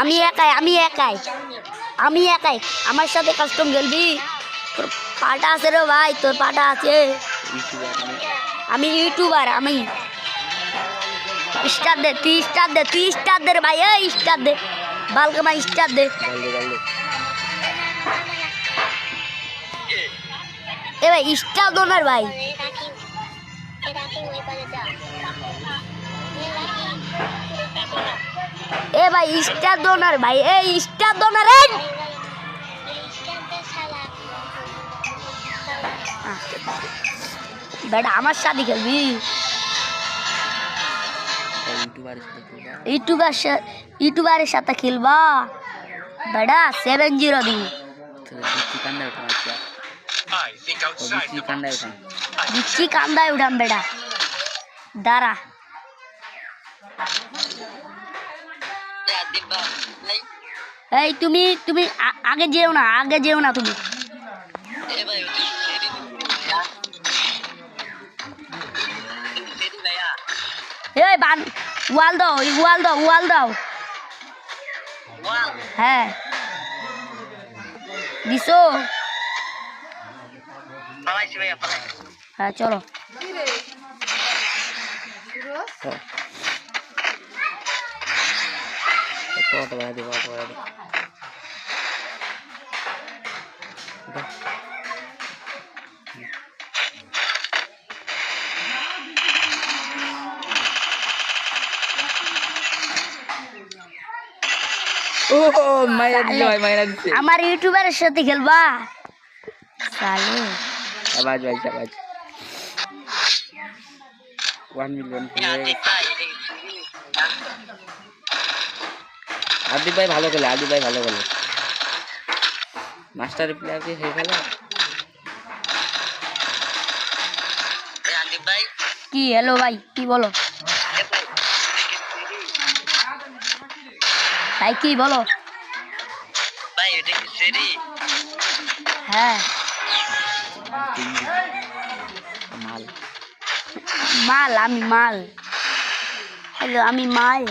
আমি একাই আমার সাথে কাস্টম খেলবি তোর পাটা আছে রে ভাই তোর পাটা আছে আমি ইউটিউবার আমি স্টার দে তুই স্টার দে রে ভাই এই স্টার দে বালকামা স্টার দে এ ভাই স্টার দোনার ভাই এ ভাই স্টার দোনার ভাই এই স্টার দোনার বেটা আমার সাথে খেলবি ইউটিউবারের সাথে খেলবা বেটা 7-0 দিবি বিচ্ছি কান্দায় উঠাম বেটা দাঁড়া এই তুমি আগে যেও না তুমি এই ওয়াল দাও হ্যাঁ দিছো হ্যাঁ চলো আমার ইউটিউবারের সাথে খেলবা সালে আওয়াজ 1 মিলিয়ন আদিব ভাই ভালো খেলে মাস্টার প্লেয়ার কি হয়ে গেল কি হ্যালো ভাই কি বলো ভাই কি বলো ভাই এটা কি সেরি হ্যাঁ মাল আমি মাল হ্যালো আমি মাল